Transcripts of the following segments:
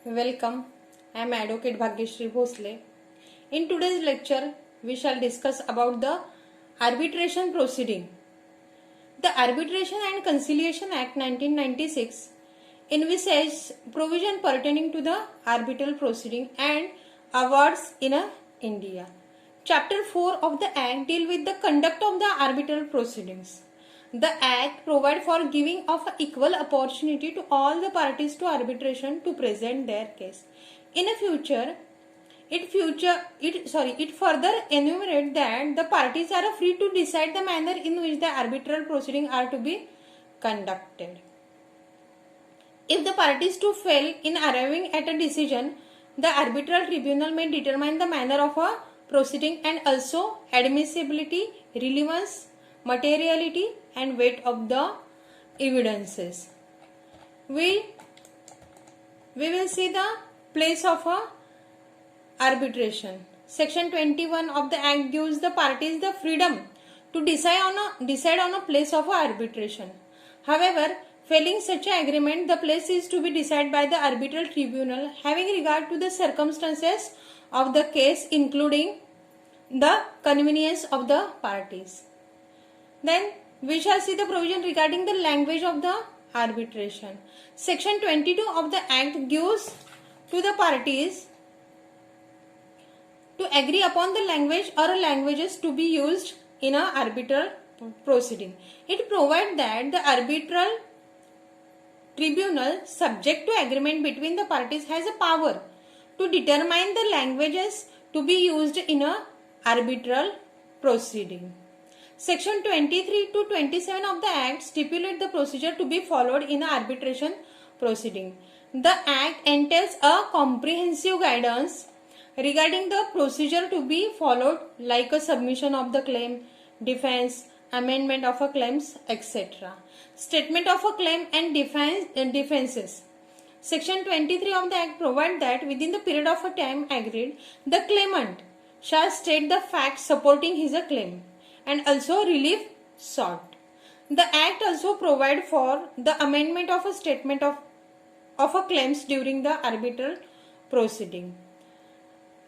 Welcome. I am Advocate Bhagyashree Bhosle. In today's lecture, we shall discuss about the arbitration proceeding. The Arbitration and Conciliation Act 1996 envisages provision pertaining to the arbitral proceeding and awards in India. Chapter 4 of the Act deal with the conduct of the arbitral proceedings. The Act provides for giving of equal opportunity to all the parties to arbitration to present their case. In a future, it further enumerates that the parties are free to decide the manner in which the arbitral proceedings are to be conducted. If the parties to fail in arriving at a decision, the arbitral tribunal may determine the manner of a proceeding and also admissibility, relevance, materiality and weight of the evidences. We will see the place of a arbitration. Section 21 of the Act gives the parties the freedom to decide on a place of arbitration. However, failing such an agreement, the place is to be decided by the arbitral tribunal having regard to the circumstances of the case, including the convenience of the parties. Then we shall see the provision regarding the language of the arbitration. Section 22 of the Act gives to the parties to agree upon the language or languages to be used in an arbitral proceeding. It provides that the arbitral tribunal, subject to agreement between the parties, has a power to determine the languages to be used in an arbitral proceeding. Section 23 to 27 of the Act stipulate the procedure to be followed in an arbitration proceeding. The Act entails a comprehensive guidance regarding the procedure to be followed, like a submission of the claim, defense, amendment of a claims, etc. Statement of a claim and defenses. Section 23 of the Act provides that within the period of a time agreed, the claimant shall state the facts supporting his claim and also relief sought. The Act also provides for the amendment of a statement of a claims during the arbitral proceeding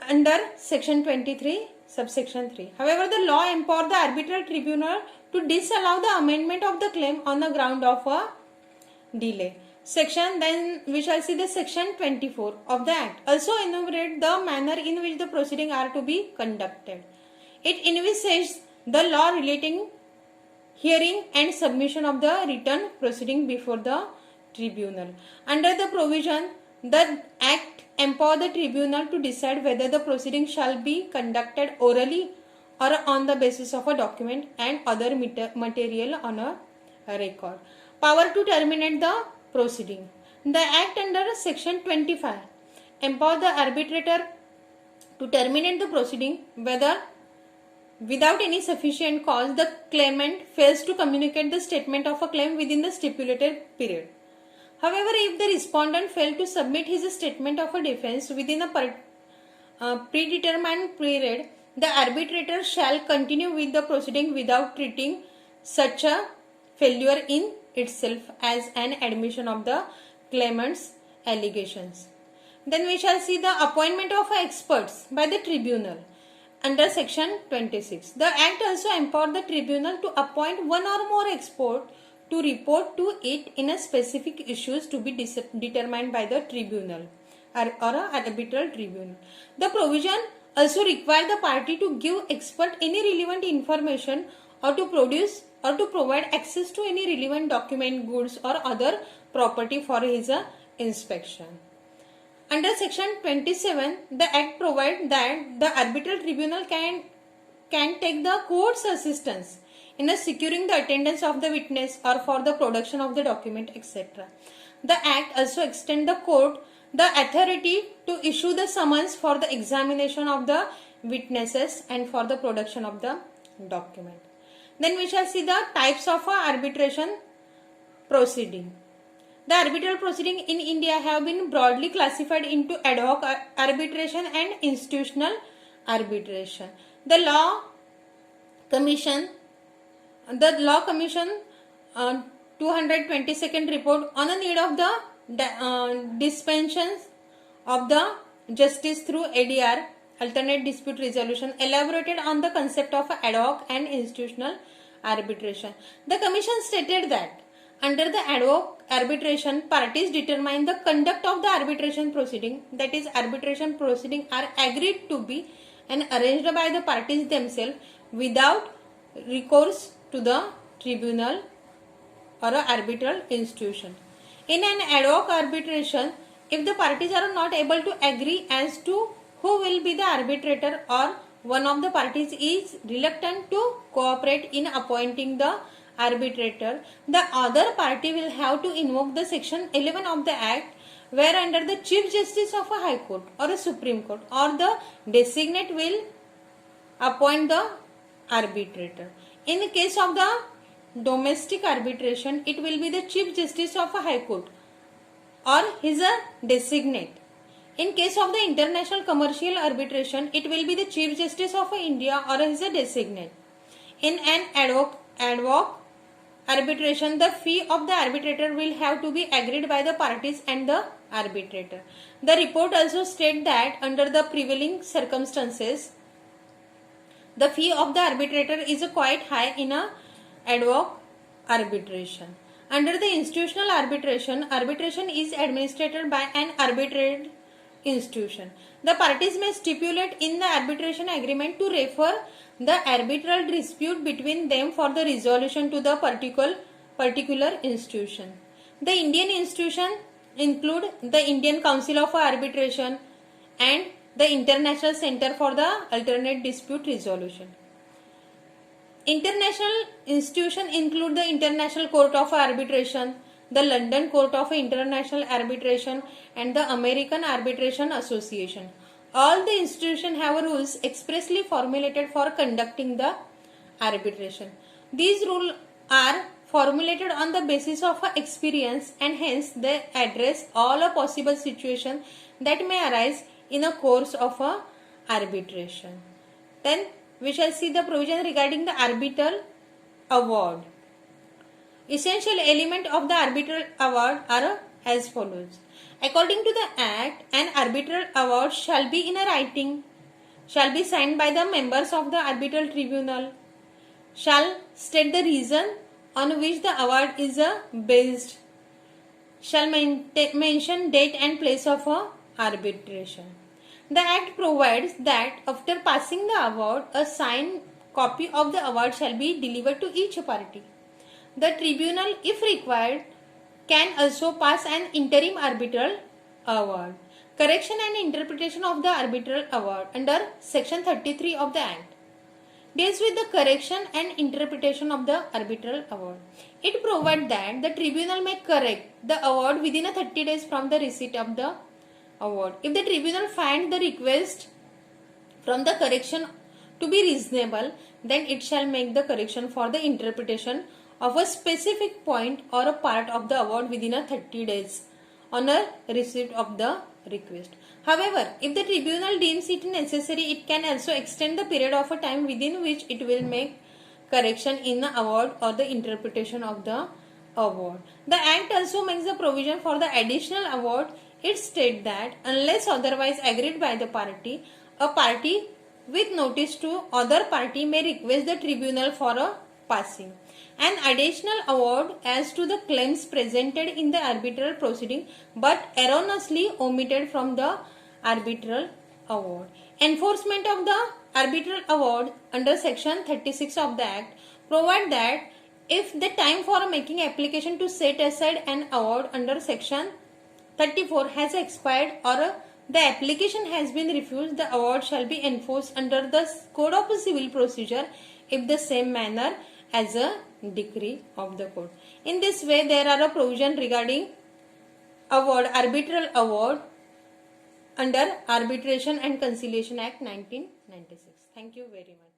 under Section 23, subsection 3. However, the law empowers the arbitral tribunal to disallow the amendment of the claim on the ground of a delay. Then we shall see the Section 24 of the Act also enumerate the manner in which the proceedings are to be conducted. It envisages the law relating hearing and submission of the written proceeding before the tribunal. Under the provision, the Act empowers the tribunal to decide whether the proceeding shall be conducted orally or on the basis of a document and other material on a record. Power to terminate the proceeding. The Act under Section 25 empowers the arbitrator to terminate the proceeding whether without any sufficient cause the claimant fails to communicate the statement of a claim within the stipulated period. However, if the respondent failed to submit his statement of a defense within a predetermined period, the arbitrator shall continue with the proceeding without treating such a failure in itself as an admission of the claimant's allegations. Then we shall see the appointment of experts by the tribunal. Under Section 26, the Act also empowers the tribunal to appoint one or more expert to report to it in a specific issues to be determined by the tribunal or an arbitral tribunal. The provision also requires the party to give expert any relevant information or to produce or to provide access to any relevant document, goods or other property for his inspection. Under Section 27, the Act provides that the arbitral tribunal can take the court's assistance in securing the attendance of the witness or for the production of the document, etc. The Act also extends the court the authority to issue the summons for the examination of the witnesses and for the production of the document. Then we shall see the types of arbitration proceeding. The arbitral proceedings in India have been broadly classified into ad hoc arbitration and institutional arbitration. The Law Commission 222nd report on the need of the dispensations of the justice through ADR, alternate dispute resolution, elaborated on the concept of ad hoc and institutional arbitration. The Commission stated that under the ad hoc arbitration, parties determine the conduct of the arbitration proceeding, that is, arbitration proceeding are agreed to be and arranged by the parties themselves without recourse to the tribunal or an arbitral institution. In an ad hoc arbitration, if the parties are not able to agree as to who will be the arbitrator, or one of the parties is reluctant to cooperate in appointing the arbitrator, the other party will have to invoke the section 11 of the Act, where under the Chief Justice of a High Court or a Supreme Court or the designate will appoint the arbitrator. In the case of the domestic arbitration, it will be the Chief Justice of a High Court or his designate. In case of the international commercial arbitration, it will be the Chief Justice of India or his designate. In an ad hoc arbitration, the fee of the arbitrator will have to be agreed by the parties and the arbitrator. The report also states that under the prevailing circumstances, the fee of the arbitrator is quite high in a ad hoc arbitration. Under the institutional arbitration, arbitration is administered by an arbitrary institution. The parties may stipulate in the arbitration agreement to refer the arbitral dispute between them for the resolution to the particular institution. The Indian institution include the Indian Council of Arbitration and the International Center for the Alternate Dispute Resolution. International institutions include the International Court of Arbitration, the London Court of International Arbitration, and the American Arbitration Association. All the institutions have rules expressly formulated for conducting the arbitration. These rules are formulated on the basis of experience, and hence they address all possible situations that may arise in a course of arbitration. Then we shall see the provision regarding the arbitral award. Essential element of the arbitral award are as follows. According to the Act, an arbitral award shall be in a writing, shall be signed by the members of the arbitral tribunal, shall state the reason on which the award is based, shall mention date and place of arbitration. The Act provides that after passing the award, a signed copy of the award shall be delivered to each party. The tribunal, if required, can also pass an interim arbitral award. Correction and interpretation of the arbitral award under Section 33 of the Act deals with the correction and interpretation of the arbitral award. It provides that the tribunal may correct the award within 30 days from the receipt of the award. If the tribunal finds the request from the correction to be reasonable, then it shall make the correction for the interpretation of a specific point or a part of the award within 30 days on a receipt of the request. However, if the tribunal deems it necessary, it can also extend the period of a time within which it will make correction in the award or the interpretation of the award. The Act also makes a provision for the additional award. It states that unless otherwise agreed by the party, a party with notice to other party may request the tribunal for a passing an additional award as to the claims presented in the arbitral proceeding but erroneously omitted from the arbitral award. Enforcement of the arbitral award under Section 36 of the Act provide that if the time for making application to set aside an award under Section 34 has expired or the application has been refused, the award shall be enforced under the Code of Civil Procedure if the same manner as a decree of the court. In this way, there are a provision regarding award, arbitral award under Arbitration and Conciliation Act 1996. Thank you very much.